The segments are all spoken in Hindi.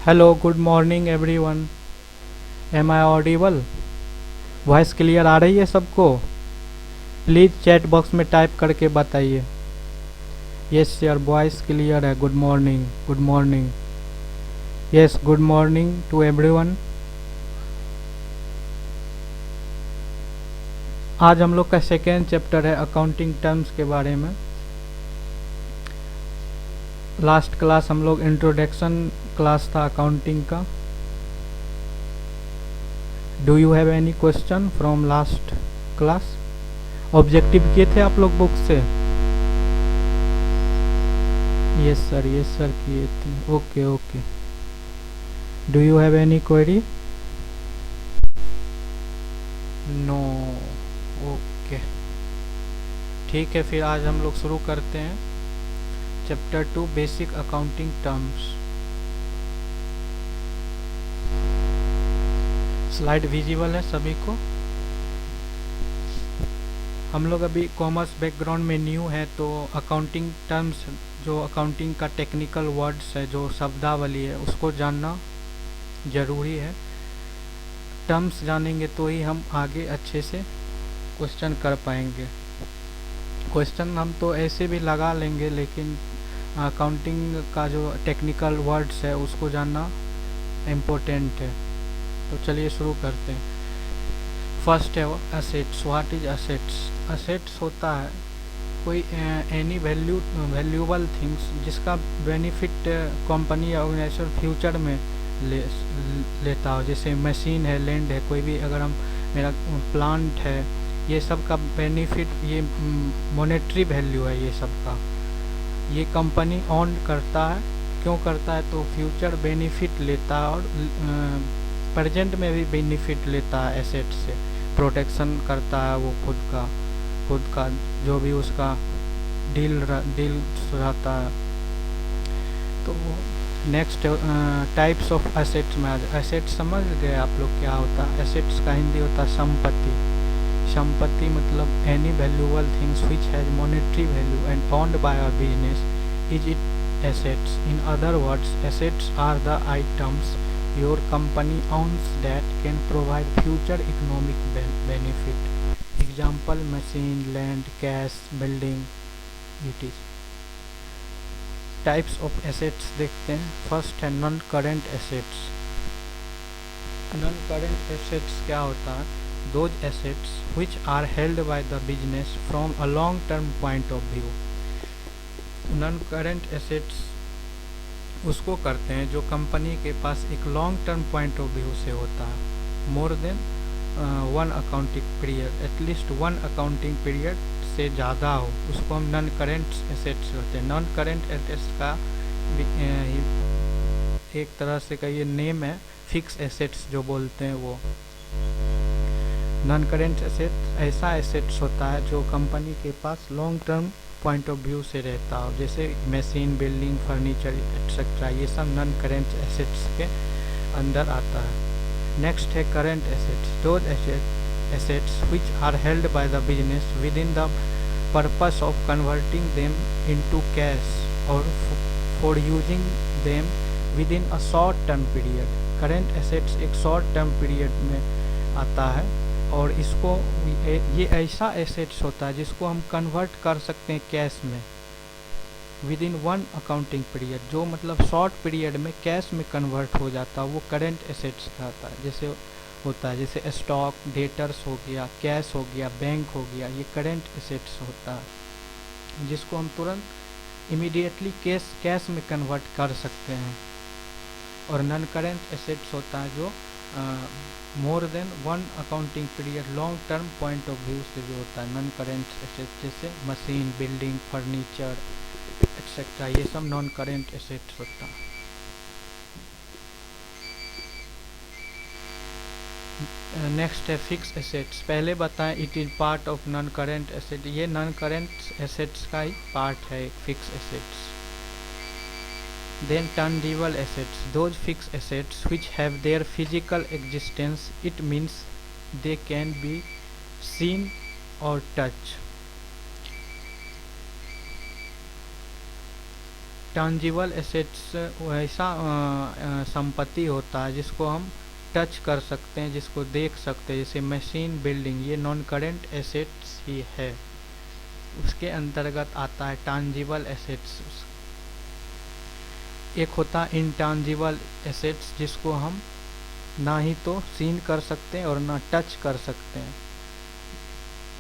Hello good morning everyone. Am I audible? Voice clear आ रही है सबको? प्लीज़ चैट बॉक्स में टाइप करके बताइए। यस योर वॉइस क्लियर है। Good morning, good morning. Yes, good morning to everyone. आज हम लोग का सेकेंड चैप्टर है अकाउंटिंग टर्म्स के बारे में। लास्ट क्लास हम लोग इंट्रोडक्शन क्लास था अकाउंटिंग का। Do you have any question from last class? Objective किए थे आप लोग बुक से? यस सर किए थे। Okay okay. Do you have any query? No. Okay, ठीक है। फिर आज हम लोग शुरू करते हैं chapter 2 basic accounting terms. Slide visible है सभी को? हम लोग अभी कॉमर्स बैकग्राउंड में न्यू है, तो अकाउंटिंग टर्म्स, जो अकाउंटिंग का टेक्निकल वर्ड्स है, जो शब्दावली है, उसको जानना ज़रूरी है। टर्म्स जानेंगे तो ही हम आगे अच्छे से क्वेश्चन कर पाएंगे। क्वेश्चन हम तो ऐसे भी लगा लेंगे, लेकिन अकाउंटिंग का जो टेक्निकल वर्ड्स है उसको जानना इम्पोर्टेंट है। तो चलिए शुरू करते हैं। फर्स्ट है assets. What is assets? Assets होता है कोई एनी वैल्यूबल थिंग्स जिसका बेनिफिट कंपनी या ऑर्गेनाइजेशन फ्यूचर में लेता हो। जैसे मशीन है, लैंड है, कोई भी अगर हम मेरा प्लांट है, ये सब का बेनिफिट, ये मॉनेटरी वैल्यू है ये सब का। ये कंपनी ऑन करता है। क्यों करता है? तो फ्यूचर बेनिफिट लेता है और प्रेजेंट में भी बेनिफिट लेता है एसेट से। प्रोटेक्शन करता है वो खुद का जो भी उसका डील रहता है। तो नेक्स्ट टाइप्स ऑफ एसेट्स में आ जाए। एसेट समझ गए आप लोग क्या होता है? एसेट्स का हिंदी होता है संपत्ति। संपत्ति मतलब any valuable things which has monetary value and owned by a business is it assets. In other words, assets are the items your company owns that can provide future economic benefit. Example: machine, land, cash, building, etc. Types of assets देखते हैं। फर्स्ट है non current assets. Non current assets क्या होता है? Those assets which are held by the business from a long term point of view. Non current assets उसको करते हैं जो कंपनी के पास एक long term point of view से होता है। More than one accounting period, at least one accounting period से ज़्यादा हो, उसको हम नॉन करेंट एसेट्स कहते हैं। नॉन करेंट एसेट्स का एक तरह से का ये नेम है, फिक्स एसेट्स जो बोलते हैं वो। नॉन करेंट एसेट ऐसा एसेट्स होता है जो कंपनी के पास long term point of view से रहता हो, जैसे मशीन, बिल्डिंग, फर्नीचर एक्सेट्रा। ये सब नॉन करेंट एसेट्स के अंदर आता है। नेक्स्ट है current assets. Those assets which are held by the business within the purpose of converting them into cash or for using them within a short term period. current assets एक short term period में आता है, और इसको ये ऐसा assets होता है जिसको हम convert कर सकते हैं कैश में with in one accounting period, जो मतलब शॉर्ट पीरियड में कैश में कन्वर्ट हो जाता है, वो करेंट एसेट्स कहता है। जैसे होता है जैसे स्टॉक, डेटर्स हो गया, कैश हो गया, बैंक हो गया, ये करेंट एसेट्स होता है जिसको हम तुरंत इमीडिएटली कैश में कन्वर्ट कर सकते हैं। और नॉन करेंट एसेट्स होता है जो मोर than one accounting period, long term point of view से जो होता है नॉन करेंट एसेट्स, जैसे मशीन, बिल्डिंग, फर्नीचर एक्सेट्रा, ये सब नॉन करेंट एसेट्स होता है। नेक्स्ट है फिक्स एसेट्स। पहले बताएं it is part of non current asset. ये नॉन करेंट एसेट्स का ही पार्ट है fixed assets. Then tangible assets. Those fixed assets which have their physical existence, it means they can be seen और टच। इंटांजिबल एसेट्स वैसा संपत्ति होता है जिसको हम टच कर सकते हैं, जिसको देख सकते हैं, जैसे मशीन, बिल्डिंग, ये नॉन करेंट एसेट्स ही है। उसके अंतर्गत आता है टांजिबल एसेट्स। एक होता है इंटांजिबल एसेट्स जिसको हम ना ही तो सीन कर सकते हैं और ना टच कर सकते हैं।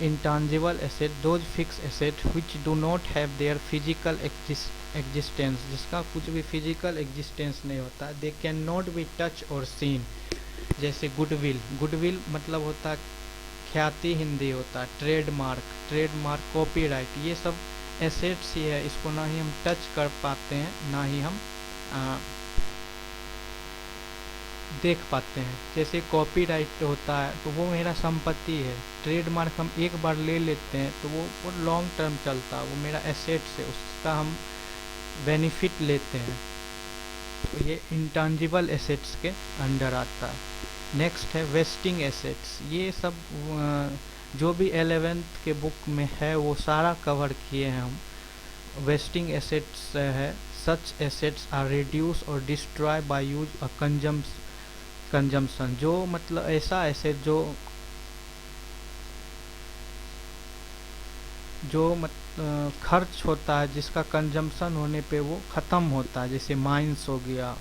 Intangible asset those fixed asset which do not have their physical existence, जिसका कुछ भी फिजिकल एग्जिस्टेंस नहीं होता। They can not be touch और सीन। जैसे गुडविल, गुडविल मतलब होता है ख्याति, हिंदी होता है ट्रेडमार्क, ट्रेडमार्क कॉपीराइट, ये सब एसेट्स ही है। इसको ना ही हम टच कर पाते हैं ना ही हम देख पाते हैं। जैसे कॉपीराइट होता है तो वो मेरा संपत्ति है। ट्रेडमार्क हम एक बार ले लेते हैं तो वो लॉन्ग टर्म चलता है, वो मेरा एसेट्स है, उसका हम बेनिफिट लेते हैं। तो ये इंटांजिबल एसेट्स के अंडर आता है। नेक्स्ट है वेस्टिंग एसेट्स। ये सब जो भी 11th के बुक में है वो सारा कवर किए हैं हम। वेस्टिंग एसेट्स है सच एसेट्स आर रिड्यूस और destroy by use a consumption. जो मतलब ऐसा एसेट जो खर्च होता है, जिसका कंजम्पशन होने पे वो ख़त्म होता है। जैसे माइंस हो गया,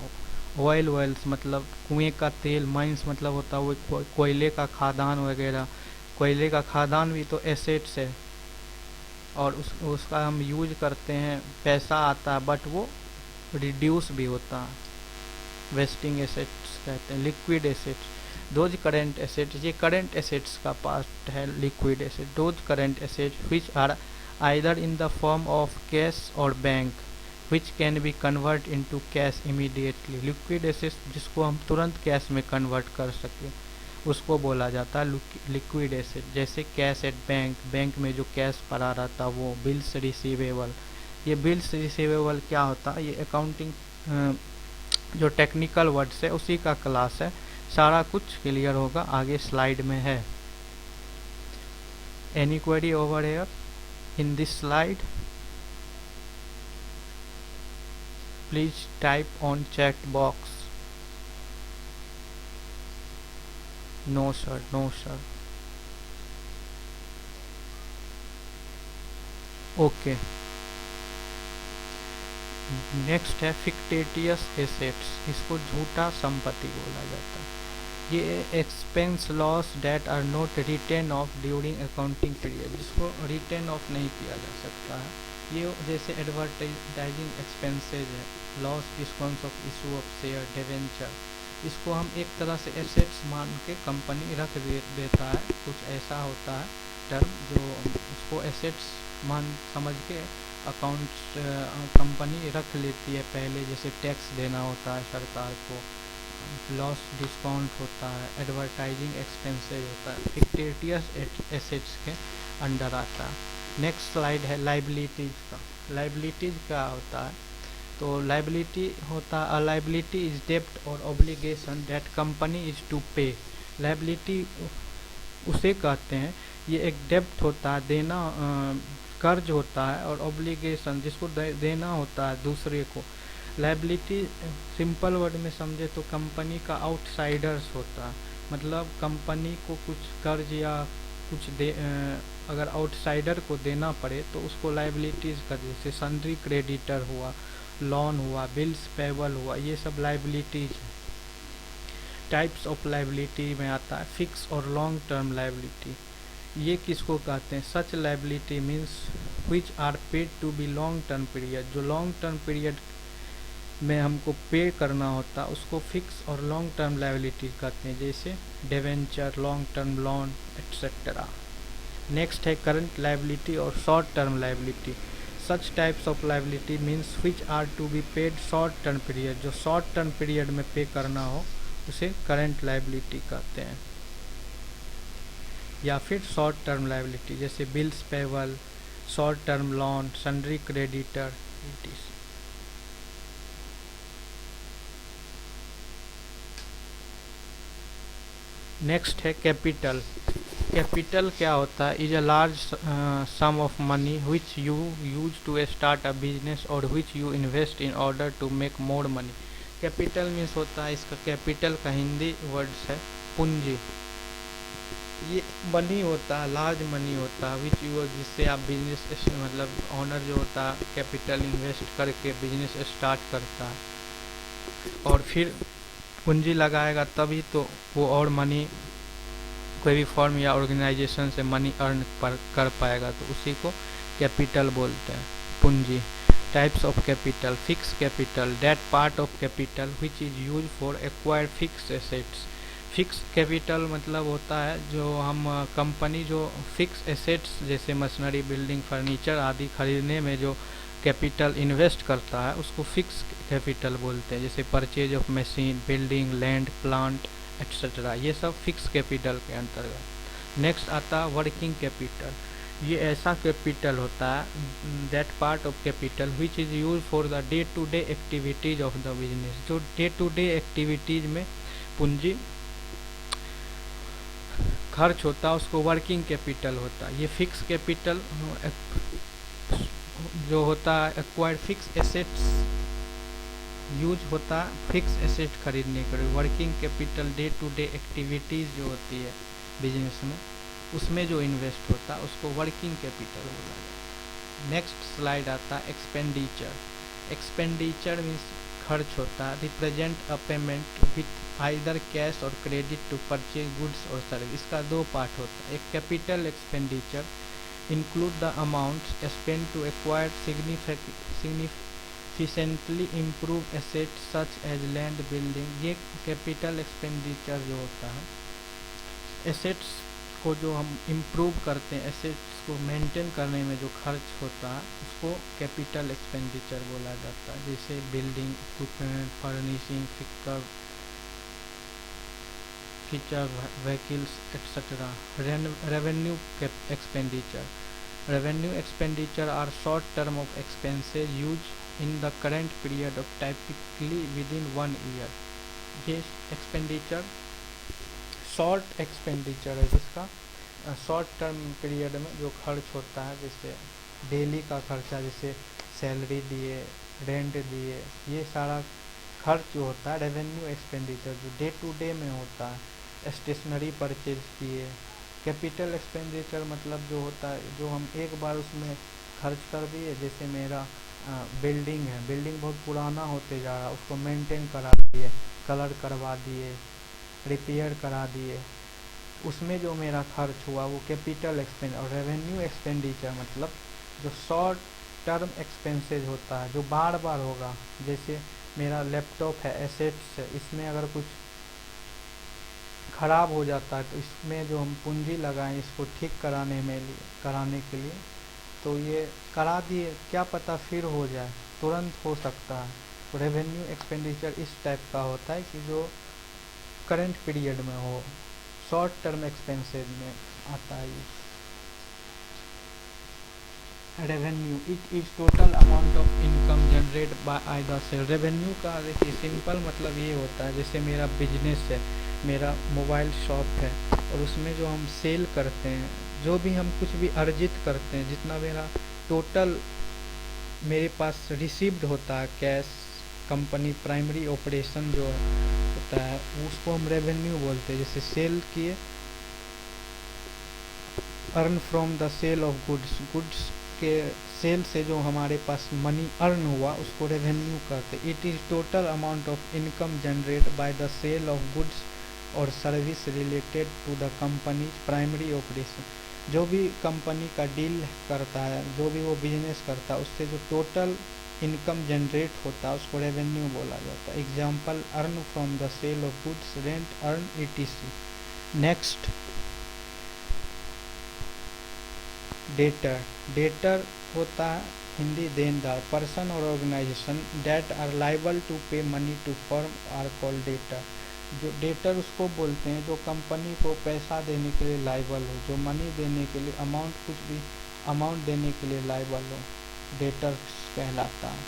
ऑयल वेल्स मतलब कुएं का तेल, माइंस मतलब होता है वो कोयले का खादान वगैरह। कोयले का खादान भी तो एसेट्स है और उसका हम यूज करते हैं, पैसा आता है, बट वो रिड्यूस भी होता है। वेस्टिंग एसेट्स कहते हैं। Liquid assets those current assets, ये करेंट एसेट्स का पार्ट है। Liquid asset those current assets which are either in the form of cash और bank which can be convert into cash immediately. Liquid assets जिसको हम तुरंत कैश में कन्वर्ट कर सकें उसको बोला जाता है लिक्विड एसेट। जैसे कैश एट बैंक, बैंक में जो कैश पड़ा रहता वो। बिल्स रिसीवेबल, ये बिल्स रिसीवेबल क्या होता है, ये अकाउंटिंग जो टेक्निकल वर्ड्स है उसी का क्लास है। सारा कुछ क्लियर होगा आगे स्लाइड में है। Any query over here in this slide? Please type on chat box. No sir, no sir. Okay, next है फिक्टिटियस एसेट्स। इसको झूठा संपत्ति बोला जाता है। ये expense loss that are not written off during accounting period, जिसको रिटेन ऑफ नहीं किया जा सकता है। ये जैसे एडवर्टाइजिंग एक्सपेंसेज है, loss discounts of issue of share, debenture, इसको हम एक तरह से एसेट्स मान के कंपनी रख देता है। कुछ ऐसा होता है टर्म जो उसको एसेट्स मान समझ के अकाउंट कंपनी रख लेती है पहले। जैसे टैक्स देना होता है सरकार को, लॉस डिस्काउंट होता है, एडवर्टाइजिंग एक्सपेंसेज होता है, फिक्टिटियस एसेट्स के अंडर आता है। नेक्स्ट स्लाइड है लाइबिलिटीज का। लाइबिलिटीज क्या होता है, तो लाइबिलिटी होता है, लाइबिलिटी इज डेब्ट और obligation that company is to pay. Liability उसे कहते हैं, ये एक डेब्ट होता है, देना कर्ज होता है, और ऑब्लिगेशन जिसको देना होता है दूसरे को। लाइबिलिटी सिंपल वर्ड में समझे तो कंपनी का आउटसाइडर्स होता है। मतलब कंपनी को कुछ कर्ज या कुछ अगर आउटसाइडर को देना पड़े तो उसको लाइबिलिटीज कर, जैसे सन्ड्री क्रेडिटर हुआ, लोन हुआ, बिल्स पेबल हुआ, ये सब लाइबिलिटीज है। टाइप्स ऑफ लाइबिलिटी में आता है फिक्स और लॉन्ग टर्म लाइबिलिटी। ये किसको कहते हैं? Such liability means which are paid to be long term period. जो लॉन्ग टर्म पीरियड में हमको पे करना होता उसको फिक्स और लॉन्ग टर्म लाइबिलिटी कहते हैं, जैसे debenture, long term loan etcetera. Next है करंट लाइबिलिटी और short term liability. Such types of liability means which are to be paid short term period. जो शॉर्ट टर्म पीरियड में पे करना हो उसे करंट लाइबिलिटी कहते हैं, या फिर शॉर्ट टर्म लाइबिलिटी जैसे bills payable, short term loan, sundry creditor. Next है कैपिटल। कैपिटल क्या होता है? Is a large sum of money which you use to start a business और which you invest in order to make more money. Capital means होता है, इसका कैपिटल का हिंदी वर्ड्स है पूंजी। ये मनी होता है, लार्ज मनी होता है विच यू, जिससे आप बिजनेस मतलब ऑनर जो होता है कैपिटल इन्वेस्ट करके बिजनेस स्टार्ट करता है और फिर पूंजी लगाएगा तभी तो वो और मनी कोई भी फॉर्म या ऑर्गेनाइजेशन से मनी अर्न कर पाएगा, तो उसी को कैपिटल बोलते हैं, पूंजी। Types of capital: fix capital, that part of capital which is use for acquire fix assets. Fix capital मतलब होता है जो हम कंपनी जो फिक्स एसेट्स जैसे मशीनरी, बिल्डिंग, फर्नीचर आदि खरीदने में जो कैपिटल इन्वेस्ट करता है उसको फिक्स कैपिटल बोलते हैं, जैसे purchase of machine, building, land, plant etcetera, ये सब फिक्स कैपिटल के अंतर्गत। नेक्स्ट आता है वर्किंग कैपिटल। ये ऐसा कैपिटल होता है, that part of capital which is use for the day to day activities of the business. जो डे टू डे एक्टिविटीज में पूंजी खर्च होता है उसको वर्किंग कैपिटल होता है। ये फिक्स कैपिटल जो होता है एक्वायर्ड फिक्स एसेट्स यूज होता है फिक्स एसेट खरीदने के लिए। Working capital day to day activities जो होती है बिजनेस में उसमें जो इन्वेस्ट होता है उसको वर्किंग कैपिटल बोला जाता है। नेक्स्ट स्लाइड आता है एक्सपेंडिचर। एक्सपेंडिचर मीन्स खर्च होता है, represent a payment with either cash और क्रेडिट टू परचेज गुड्स और सर्विस। इसका दो पार्ट होता है। एक capital expenditure include the amount spend to acquire significantly improve asset such as land, building. ये कैपिटल एक्सपेंडिचर जो होता है एसेट्स को जो हम इम्प्रूव करते हैं, एसेट्स को मेंटेन करने में जो खर्च होता है उसको कैपिटल एक्सपेंडिचर बोला जाता है, जैसे building, equipment, furnishing, feature vehicles etcetera. Revenue expenditure. Revenue expenditure are short term of expenses use in the current period of typically within 1 year. ये एक्सपेंडिचर शॉर्ट एक्सपेंडिचर है, जिसका शॉर्ट टर्म पीरियड में जो खर्च होता है, जैसे डेली का खर्चा, जैसे सैलरी दिए, रेंट दिए, ये सारा खर्च जो होता है रेवेन्यू एक्सपेंडिचर जो डे टू डे में होता है। स्टेशनरी परचेज किए। कैपिटल एक्सपेंडिचर मतलब जो होता है जो हम एक बार उसमें खर्च कर दिए, जैसे मेरा बिल्डिंग है, बिल्डिंग बहुत पुराना होते जा रहा है, उसको मेंटेन करा दिए, कलर करवा दिए, रिपेयर करा दिए, उसमें जो मेरा खर्च हुआ वो कैपिटल एक्सपेंड। और रेवेन्यू एक्सपेंडिचर मतलब जो शॉर्ट टर्म एक्सपेंसेज होता है जो बार बार होगा, जैसे मेरा लैपटॉप है, एसेट्स है, इसमें अगर कुछ ख़राब हो जाता है तो इसमें जो हम पूंजी लगाएं इसको ठीक कराने के लिए, तो ये करा दिए, क्या पता फिर हो जाए, तुरंत हो सकता है। तो रेवेन्यू एक्सपेंडिचर इस टाइप का होता है कि जो करंट पीरियड में हो, शॉर्ट टर्म एक्सपेंसेज में आता है। Revenue it is total amount of income generate by either sale. Revenue का देखिए सिंपल मतलब ये होता है, जैसे मेरा बिजनेस है, मेरा मोबाइल शॉप है और उसमें जो हम सेल करते हैं, जो भी हम कुछ भी अर्जित करते हैं, जितना मेरा टोटल मेरे पास रिसीव्ड होता है कैश, कंपनी प्राइमरी ऑपरेशन जो होता है उसको हम रेवेन्यू बोलते हैं। जैसे सेल किए, earn from the sale of goods, goods के सेल से जो हमारे पास मनी अर्न हुआ उसको रेवेन्यू कहते हैं। It is total amount of income generate by the sale of goods और service related to the company primary operation. जो भी कंपनी का डील करता है, जो भी वो बिजनेस करता है, उससे जो टोटल इनकम जनरेट होता है उसको रेवेन्यू बोला जाता है। Example earn from the sale of goods, rent earn, etc। Next debtor. Debtor होता है हिंदी देनदार। पर्सन और organisation that are liable to pay money to firm are called debtor. जो डेटर उसको बोलते हैं जो कंपनी को पैसा देने के लिए लाइबल हो, जो मनी देने के लिए अमाउंट, कुछ भी अमाउंट देने के लिए लाइबल हो, डेटर कहलाता है।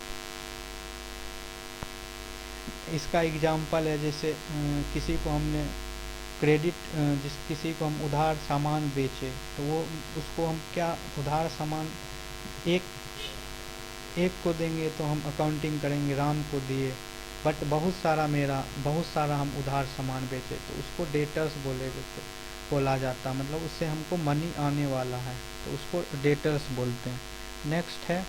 इसका एग्जाम्पल है, जैसे किसी को हमने क्रेडिट जिस किसी को हम उधार सामान बेचे तो वो उसको हम क्या उधार सामान एक एक को देंगे तो हम अकाउंटिंग करेंगे राम को दिए, बट बहुत सारा हम उधार सामान बेचे तो उसको डेटर्स बोला जाता, मतलब उससे हमको मनी आने वाला है तो उसको डेटर्स बोलते हैं। नेक्स्ट है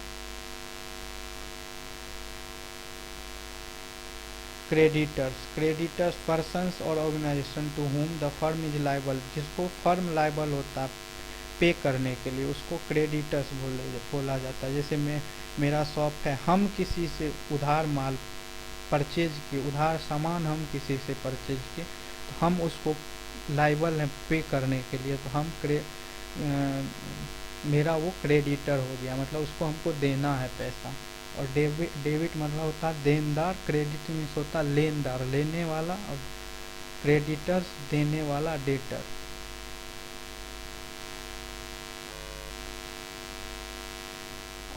क्रेडिटर्स पर्सन्स और organisation to whom the firm is liable, जिसको फर्म लाइबल होता है पे करने के लिए उसको क्रेडिटर्स बोला जाता है। जैसे मेरा शॉप है, हम किसी से उधार माल परचेज किए, उधार सामान हम किसी से परचेज किए तो हम उसको लाइबल है पे करने के लिए, तो हम मेरा वो क्रेडिटर हो गया, मतलब उसको हमको देना है पैसा। और डेबिट मतलब होता है देनदार, क्रेडिट मीन्स होता है लेनदार लेने वाला, और क्रेडिटर्स देने वाला डेटर।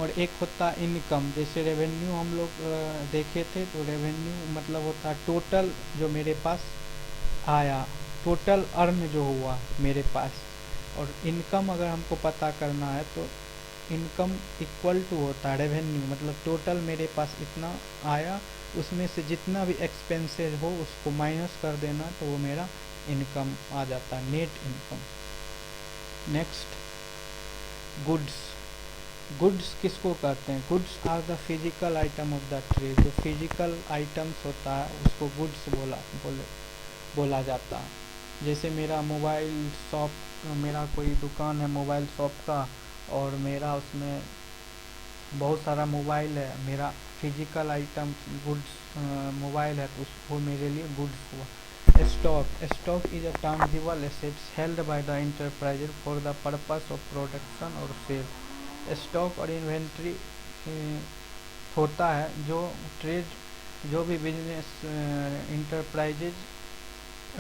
और एक होता है इनकम, जैसे रेवेन्यू हम लोग देखे थे, तो रेवेन्यू मतलब होता है टोटल जो मेरे पास आया, टोटल अर्न जो हुआ मेरे पास। और इनकम अगर हमको पता करना है तो इनकम इक्वल टू होता है रेवेन्यू, मतलब टोटल मेरे पास इतना आया, उसमें से जितना भी एक्सपेंसेस हो उसको माइनस कर देना तो वो मेरा इनकम आ जाता है, नेट इनकम। नेक्स्ट गुड्स किसको कहते हैं? Goods are the physical item of the trade, जो फिजिकल आइटम्स होता है उसको गुड्स बोला जाता है। जैसे मेरा मोबाइल शॉप, मेरा कोई दुकान है मोबाइल शॉप का, और मेरा उसमें बहुत सारा मोबाइल है, मेरा फिजिकल आइटम गुड्स मोबाइल है, तो वो मेरे लिए गुड्स हुआ। Stock is a tangible assets held by the enterprise for the purpose of production और सेल। स्टॉक और इन्वेंट्री होता है जो जो भी बिजनेस इंटरप्राइजेज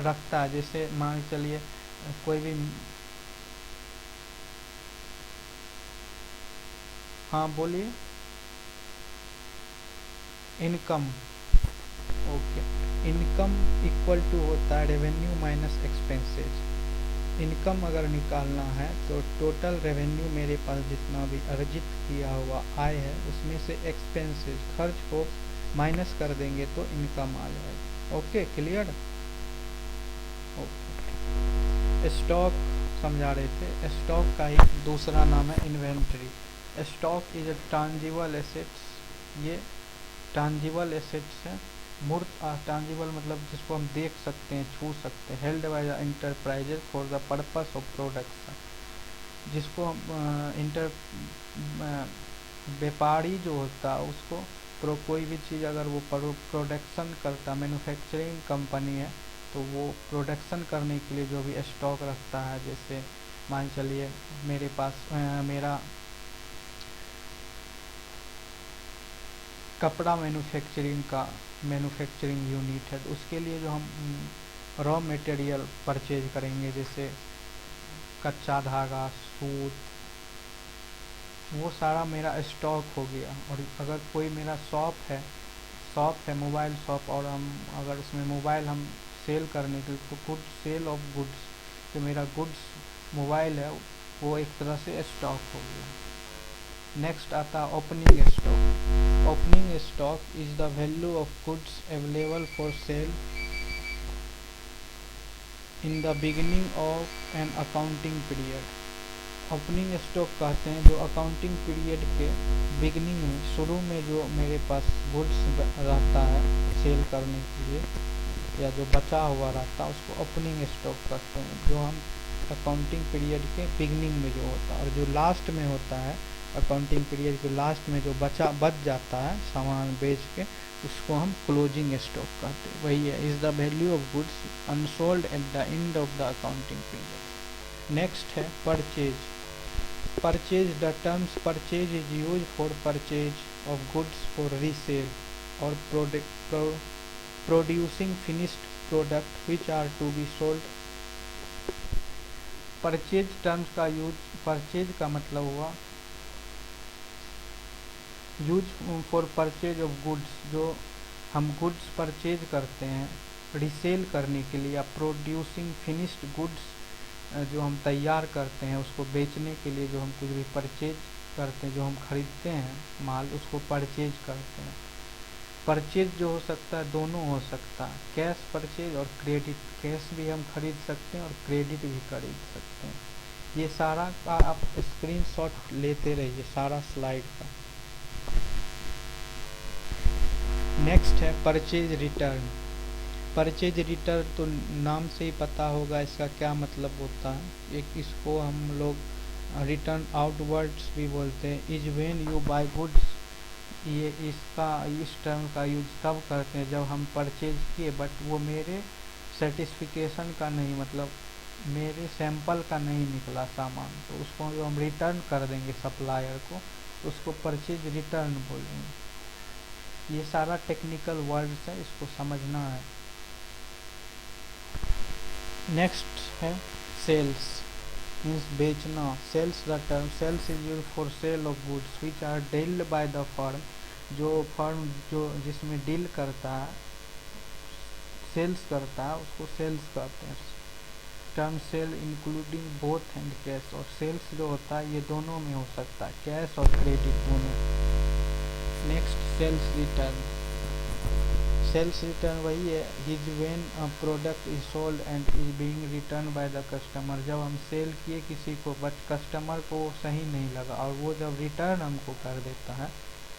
रखता है। जैसे मान चलिए कोई भी, हाँ बोलिए। Income, okay. Income equal to होता है रेवेन्यू माइनस एक्सपेंसेस। इनकम अगर निकालना है तो टोटल रेवेन्यू मेरे पास जितना भी अर्जित किया हुआ आय है उसमें से एक्सपेंसेस खर्च को माइनस कर देंगे तो इनकम आ जाएगा। Okay, clear? ओके, स्टॉक समझा रहे थे। स्टॉक का ही दूसरा नाम है inventory. Stock is a tangible assets, ये टैंजिबल एसेट्स है। मूर्त टैंजिबल मतलब जिसको हम देख सकते हैं, छू सकते हैं। Held by the enterprises for the purpose of production, जिसको हम व्यापारी जो होता है उसको कोई भी चीज़ अगर वो प्रोडक्शन करता, मैन्युफैक्चरिंग कंपनी है तो वो प्रोडक्शन करने के लिए जो भी स्टॉक रखता है, जैसे मान चलिए मेरे पास मेरा कपड़ा मैन्युफैक्चरिंग यूनिट है, तो उसके लिए जो हम रॉ मटेरियल परचेज करेंगे, जैसे कच्चा धागा, सूत, वो सारा मेरा स्टॉक हो गया। और अगर कोई मेरा शॉप है मोबाइल शॉप, और हम अगर उसमें मोबाइल हम सेल करने के लिए, तो गुड सेल ऑफ गुड्स, जो मेरा गुड्स मोबाइल है वो एक तरह से स्टॉक हो गया। नेक्स्ट आता है opening stock. Opening stock is the value of goods available for sale in the beginning of an accounting period. Opening stock कहते हैं जो अकाउंटिंग पीरियड के बिगिनिंग में, शुरू में जो मेरे पास गुड्स रहता है सेल करने के लिए, या जो बचा हुआ रहता है उसको ओपनिंग स्टॉक कहते हैं, जो हम अकाउंटिंग पीरियड के बिगिनिंग में जो होता है। और जो लास्ट में होता है अकाउंटिंग पीरियड के लास्ट में जो बच जाता है सामान बेच के, उसको हम क्लोजिंग स्टॉक कहते हैं। वही है, is the value of goods unsold at the end of the accounting period. Next है purchase the terms purchase is use for purchase of goods for resale और producing finished product which are to be sold. Purchase terms का यूज, परचेज का मतलब हुआ use for purchase of goods, जो हम गुड्स परचेज करते हैं रिसेल करने के लिए या प्रोड्यूसिंग फिनिश्ड गुड्स, जो हम तैयार करते हैं उसको बेचने के लिए, जो हम कुछ भी परचेज करते हैं, जो हम खरीदते हैं माल, उसको परचेज करते हैं। परचेज जो हो सकता है दोनों हो सकता है, कैश परचेज और क्रेडिट। कैश भी हम खरीद सकते हैं और क्रेडिट भी खरीद सकते हैं। ये सारा का आप स्क्रीनशॉट लेते रहिए, सारा स्लाइड का। नेक्स्ट है परचेज रिटर्न। परचेज रिटर्न तो नाम से ही पता होगा इसका क्या मतलब होता है। एक इसको हम लोग रिटर्न आउटवर्ड्स भी बोलते हैं। Is when you buy goods, ये इस टर्म का यूज तब करते हैं जब हम परचेज किए बट वो मेरे सर्टिफिकेशन का नहीं, मतलब मेरे सैंपल का नहीं निकला सामान, तो उसको जो हम रिटर्न कर देंगे सप्लायर को, उसको परचेज रिटर्न बोलेंगे। ये सारा टेक्निकल वर्ड्स है, इसको समझना है। नेक्स्ट है सेल्स, मीन्स बेचना। Sales the term sales is use for sale of goods which are dealt by the firm. जो फर्म जो जिसमें डील करता है, सेल्स करता है, उसको सेल्स कहते हैं। Term sale including both and cash, और सेल्स जो होता है ये दोनों में हो सकता है, कैश और क्रेडिट दोनों। Next sales return. Sales return वही है, is when a product is sold and is being return by the customer. जब हम सेल किए किसी को बट कस्टमर को सही नहीं लगा और वो जब रिटर्न हमको कर देता है,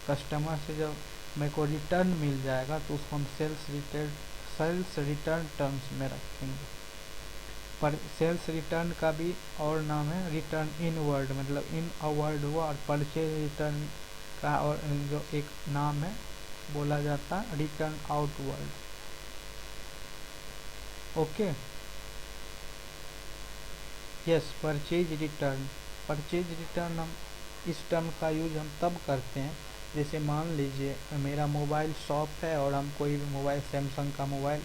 कस्टमर से जब मेरे को रिटर्न मिल जाएगा तो उसको हम सेल्स रिटर्न टर्म्स में रखेंगे। पर सेल्स रिटर्न का भी और नाम है रिटर्न इनवर्ड, मतलब इन अवर्ड हुआ, और परचेज रिटर्न का और जो एक नाम है बोला जाता है return outward. Okay, yes, purchase return. Purchase return हम इस टर्म का यूज हम तब करते हैं, जैसे मान लीजिए मेरा मोबाइल शॉप है और हम कोई भी मोबाइल, सैमसंग का मोबाइल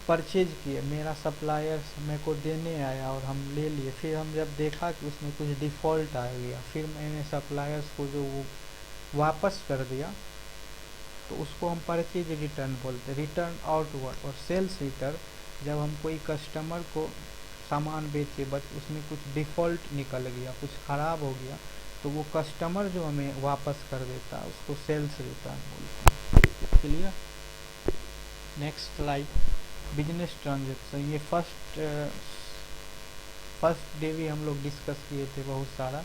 परचेज किए, मेरा सप्लायर मेरे को देने आया और हम ले लिए। फिर हम जब देखा कि उसमें कुछ डिफ़ॉल्ट आ गया, फिर मैंने सप्लायर्स को जो वो वापस कर दिया, तो उसको हम परचेज रिटर्न बोलते हैं, रिटर्न आउटवर्ड। और सेल्स रिटर्न, जब हम कोई कस्टमर को सामान बेचे बट उसमें कुछ डिफ़ॉल्ट निकल गया, कुछ ख़राब हो गया, तो वो कस्टमर जो हमें वापस कर देता है उसको सेल्स रिटर्न बोलते हैं। Clear? Next slide, business transaction. ये फर्स्ट डे भी हम लोग डिस्कस किए थे बहुत सारा।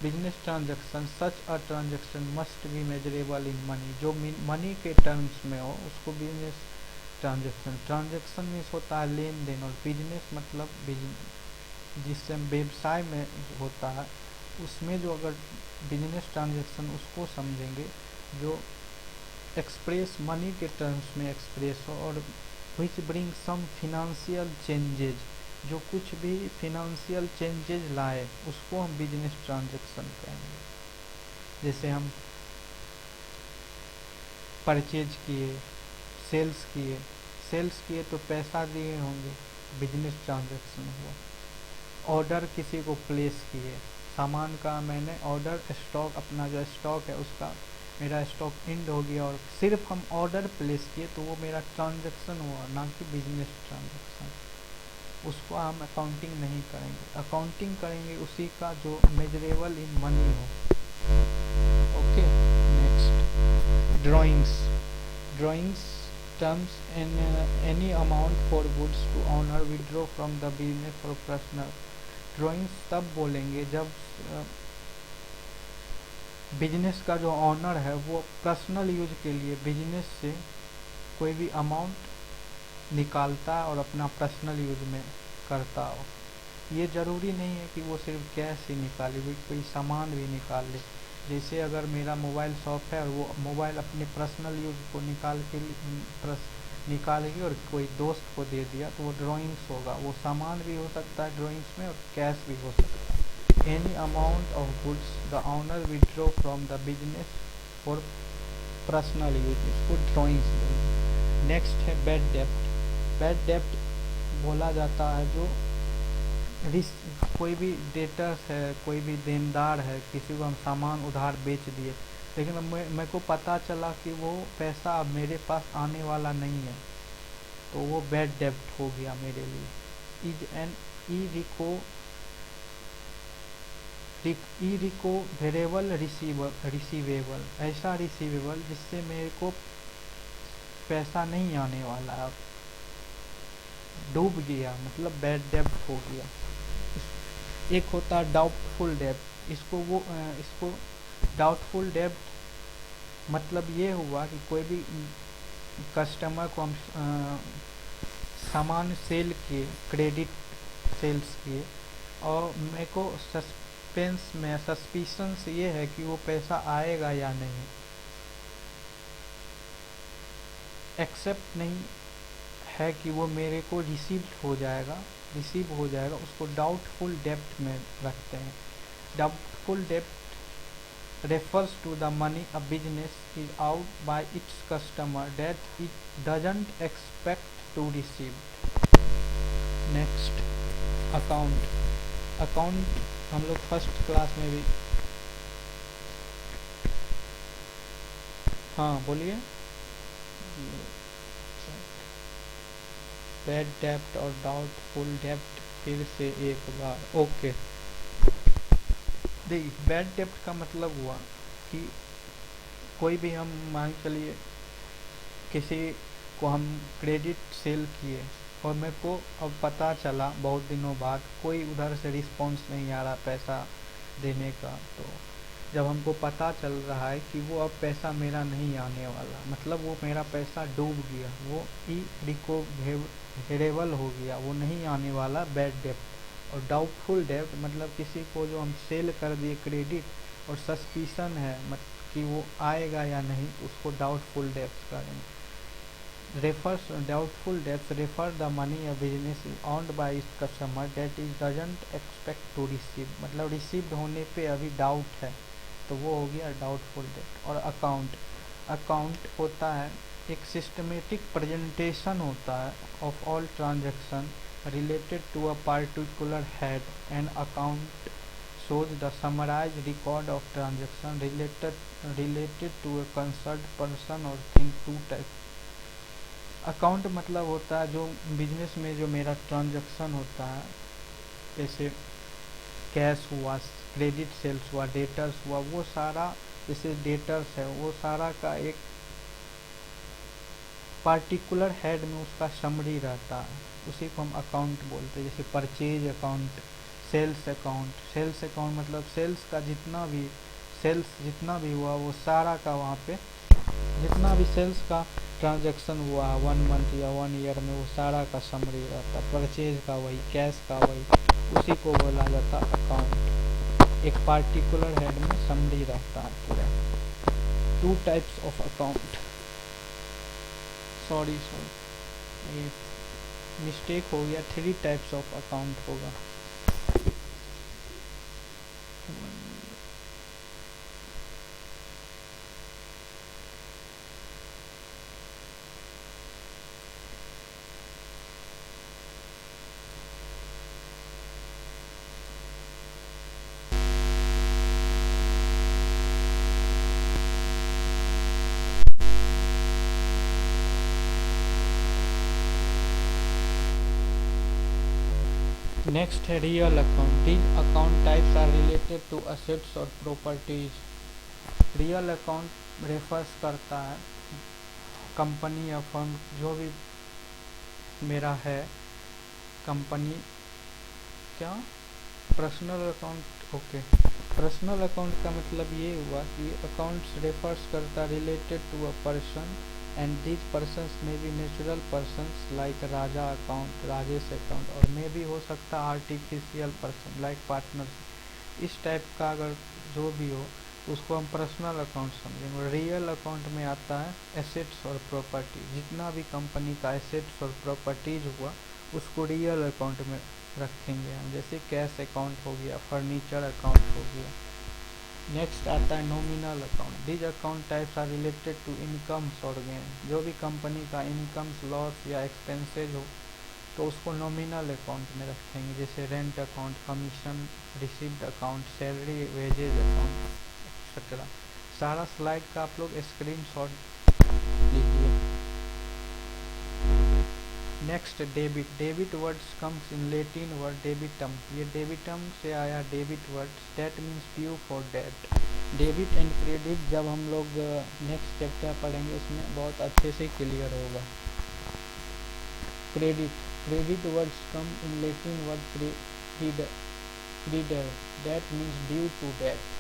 Business transaction, such a transaction must be measurable in money. जो मनी के टर्म्स में हो उसको बिजनेस ट्रांजेक्शन। ट्रांजेक्शन मीन्स होता है लेन देन, और बिजनेस मतलब जिससे व्यवसाय में होता है उसमें जो अगर बिजनेस ट्रांजेक्शन उसको समझेंगे जो एक्सप्रेस मनी के टर्म्स में एक्सप्रेस हो, और which bring some financial changes, जो कुछ भी फिनेंशियल चेंजेज लाए उसको हम बिजनेस ट्रांजेक्शन कहेंगे। जैसे हम परचेज किए, सेल्स किए तो पैसा दिए होंगे, बिजनेस ट्रांजेक्शन हुआ। ऑर्डर किसी को प्लेस किए, सामान का मैंने ऑर्डर, स्टॉक, अपना जो स्टॉक है उसका मेरा स्टॉक एंड हो गया और सिर्फ हम ऑर्डर प्लेस किए, तो वो मेरा ट्रांजेक्शन हुआ, ना कि बिजनेस ट्रांजेक्शन। उसको हम अकाउंटिंग नहीं करेंगे, अकाउंटिंग करेंगे उसी का जो मेजरेबल इन मनी हो। Okay, next drawings terms any amount for goods to owner withdraw from the business for personal. Drawings तब बोलेंगे जब बिजनेस का जो ऑनर है वो पर्सनल यूज के लिए बिजनेस से कोई भी अमाउंट निकालता है और अपना पर्सनल यूज में करता हो। ये ज़रूरी नहीं है कि वो सिर्फ कैश ही निकाले, वो कोई सामान भी निकाल ले। जैसे अगर मेरा मोबाइल शॉप है और वो मोबाइल अपने पर्सनल यूज को निकाल के और कोई दोस्त को दे दिया, तो वो ड्राइंग्स होगा। वो सामान भी हो सकता है ड्राइंग्स में और कैश भी हो सकता है। Any amount of goods the owner withdraw from the business for personal use, इसको ड्राइंग्स बोलते। नेक्स्ट है बैड डेप्ट। बैड डेप्ट बोला जाता है जो कोई भी डेटर्स है, कोई भी देनदार है, किसी को हम सामान उधार बेच दिए, लेकिन मेरे को पता चला कि वो पैसा अब मेरे पास आने वाला नहीं है, तो वो बैड डेब्ट हो गया मेरे लिए। इज एन इरिकोवेरेबल रिसीवेबल, ऐसा रिसीवेबल जिससे मेरे को पैसा नहीं आने वाला, अब डूब गया, मतलब बैड डेब्ट हो गया। एक होता है डाउटफुल डेब्ट, इसको डाउटफुल डेब्ट मतलब ये हुआ कि कोई भी कस्टमर को हम सामान सेल किए, क्रेडिट सेल्स किए, और मेरे को सस्पिशंस ये है कि वो पैसा आएगा या नहीं, एक्सेप्ट नहीं है कि वो मेरे को रिसीव हो जाएगा, उसको डाउटफुल डेब्ट में रखते हैं। डाउटफुल डेब्ट refers to the money a business is out by its customer that it doesn't expect to receive. Next, account हम लोग फर्स्ट क्लास में भी, हाँ बोलिए, बैड डेब्ट और डाउटफुल डेब्ट फिर से एक बार। ओके, देखिए बैड डेब्ट का मतलब हुआ कि कोई भी हम मान चलिए किसी को हम क्रेडिट सेल किए और मेरे को अब पता चला बहुत दिनों बाद कोई उधर से रिस्पॉन्स नहीं आ रहा पैसा देने का, तो जब हमको पता चल रहा है कि वो अब पैसा मेरा नहीं आने वाला, मतलब वो मेरा पैसा डूब गया, वो इरिकोवेरेबल हो गया, वो नहीं आने वाला, बैड डेब्ट। और डाउटफुल डेब्ट मतलब किसी को जो हम सेल कर दिए क्रेडिट और सस्पिशन है कि वो आएगा या नहीं, तो उसको डाउटफुल डेब्ट करेंगे। डाउटफुल डेब्ट refer the money a business is owned by its customer that is doesn't expect to receive, मतलब रिसीव्ड होने पे अभी डाउट है, तो वो हो गया डाउटफुल डेब्ट। और अकाउंट होता है एक सिस्टमेटिक प्रेजेंटेशन होता है of all transaction related to a particular head. An account shows the summarized record of transaction related to a concerned person or thing. Two type account मतलब होता है जो बिजनेस में जो मेरा ट्रांजैक्शन होता है, जैसे कैश हुआ, क्रेडिट सेल्स हुआ, डेटर्स हुआ, वो सारा, जैसे डेटर्स है वो सारा का एक पार्टिकुलर हेड में उसका समरी रहता है, उसी को हम अकाउंट बोलते हैं। जैसे परचेज अकाउंट, सेल्स अकाउंट मतलब सेल्स का जितना भी हुआ वो सारा का वहाँ पे जितना भी सेल्स का ट्रांजैक्शन हुआ है 1 मंथ या 1 ईयर में, वो सारा का समरी रहता है। परचेज का वही, कैश का वही, उसी को बोला जाता है अकाउंट। एक पार्टिकुलर हेड में समरी रहता है पूरा। 2 टाइप्स ऑफ अकाउंट, सॉरी ये मिस्टेक हो गया, 3 टाइप्स ऑफ अकाउंट होगा। नेक्स्ट है real account. These account types are related to assets और प्रॉपर्टीज। रियल अकाउंट रेफर्स करता है कंपनी या फर्म, जो भी मेरा है कंपनी, क्या personal account. Okay, personal account का मतलब ये हुआ कि अकाउंट्स रेफर्स करता related to a person and these persons में भी natural persons like Raja account, Rajesh account, और में भी हो सकता आर्टिफिशियल पर्सन लाइक पार्टनर। इस टाइप का अगर जो भी हो उसको हम पर्सनल अकाउंट समझेंगे। रियल अकाउंट में आता है एसेट्स और प्रॉपर्टी, जितना भी कंपनी का एसेट्स और प्रॉपर्टीज हुआ उसको रियल अकाउंट में रखेंगे हम, जैसे कैश अकाउंट हो गया, फर्नीचर अकाउंट हो गया। नेक्स्ट आता है nominal account. These account types are related to incomes और गेन। जो भी कंपनी का इनकम्स, लॉस या एक्सपेंसेज हो तो उसको नॉमिनल अकाउंट में रखेंगे, जैसे rent account, commission received account, salary wages account etcetera. सारा स्लाइड का आप लोग स्क्रीनशॉट लीजिए। Next debit, debit words comes in Latin word debitum, ये डेबिटम से आया debit word, debt means due for debt. Debit and credit जब हम लोग नेक्स्ट चैप्टर पढ़ेंगे उसमें बहुत अच्छे से क्लियर होगा। Credit, credit words come in Latin word credere, debt means due to debt.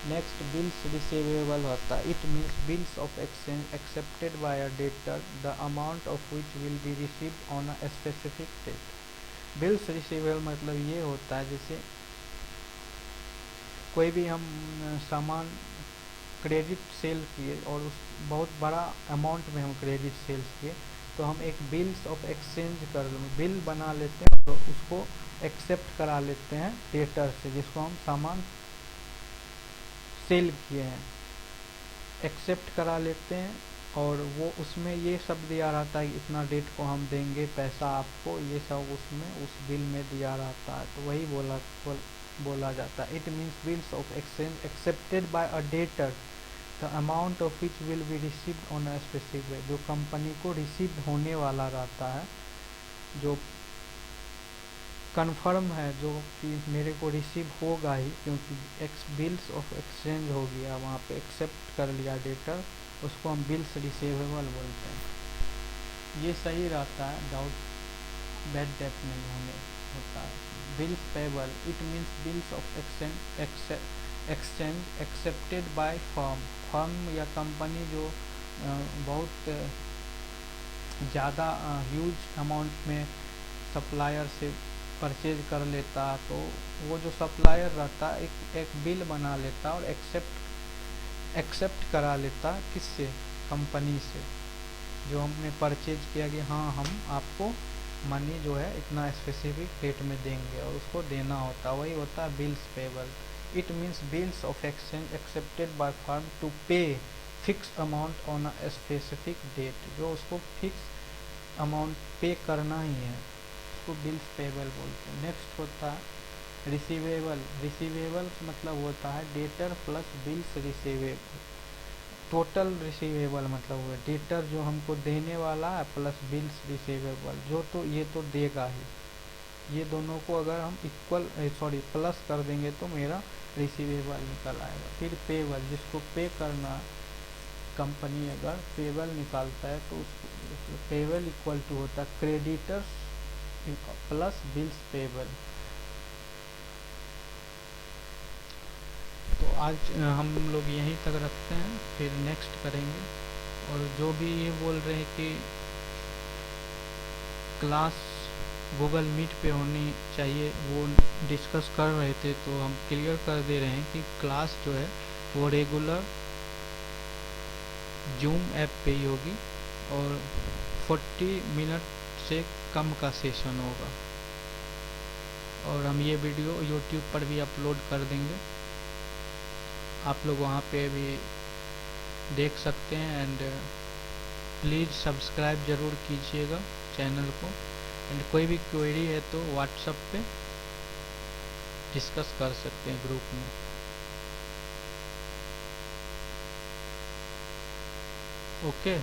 Next bills receivable होता है, it means bills of exchange accepted by a debtor the amount of which will be received on a specific date. Bills receivable मतलब ये होता है जैसे कोई भी हम सामान क्रेडिट सेल किए और उस बहुत बड़ा अमाउंट में हम क्रेडिट सेल्स किए तो हम एक बिल्स ऑफ एक्सचेंज कर बिल बना लेते हैं तो उसको एक्सेप्ट करा लेते हैं डेटर से जिसको हम सामान सेल किए हैं, एक्सेप्ट करा लेते हैं और वो उसमें ये सब दिया रहता है कि इतना डेट को हम देंगे पैसा आपको, ये सब उसमें उस बिल में दिया रहता है तो वही बोला जाता है। It means bills of exchange accepted by a debtor the amount of which will be received on a specific way, जो कंपनी को रिसीव होने वाला रहता है, जो कन्फर्म है जो कि मेरे को रिसीव होगा ही क्योंकि बिल्स ऑफ एक्सचेंज हो गया, वहाँ पे एक्सेप्ट कर लिया डेटर, उसको हम बिल्स रिसीवेबल बोलते हैं। ये सही रहता है, डाउट बैड डेट नहीं होने होता है। Bills payable, it means bills of exchange accepted by firm या कंपनी जो बहुत ज़्यादा ह्यूज अमाउंट में सप्लायर से परचेज कर लेता तो वो जो सप्लायर रहता एक बिल बना लेता और एक्सेप्ट करा लेता किससे, कंपनी से, जो हमने परचेज किया कि हाँ हम आपको मनी जो है इतना स्पेसिफिक डेट में देंगे और उसको देना होता, वही होता है bills payable. It means bills of exchange accepted by firm to pay fixed amount on a specific date, जो उसको फिक्स अमाउंट पे करना ही है, उसको बिल्स पेबल बोलते हैं। नेक्स्ट होता है रिसीवेबल, रिसीवेबल मतलब होता है debtor plus bills receivable, total receivable मतलब हुआ डेटर जो हमको देने वाला है प्लस बिल्स रिसीवेबल जो तो ये तो देगा ही, ये दोनों को अगर हम प्लस कर देंगे तो मेरा रिसीवेबल निकल आएगा। फिर पेबल, जिसको पे करना कंपनी अगर पेबल निकालता है तो उसको पेबल इक्वल टू होता है क्रेडिटर्स प्लस बिल्स पेबल। तो आज हम लोग यहीं तक रखते हैं, फिर नेक्स्ट करेंगे। और जो भी ये बोल रहे हैं कि क्लास गूगल मीट पे होनी चाहिए वो डिस्कस कर रहे थे, तो हम क्लियर कर दे रहे हैं कि क्लास जो है वो रेगुलर जूम ऐप पे ही होगी और 40 मिनट से कम का सेशन होगा और हम ये वीडियो यूट्यूब पर भी अपलोड कर देंगे, आप लोग वहाँ पे भी देख सकते हैं। एंड प्लीज़ सब्सक्राइब ज़रूर कीजिएगा चैनल को। एंड कोई भी क्वेरी है तो व्हाट्सएप पे डिस्कस कर सकते हैं ग्रुप में। ओके।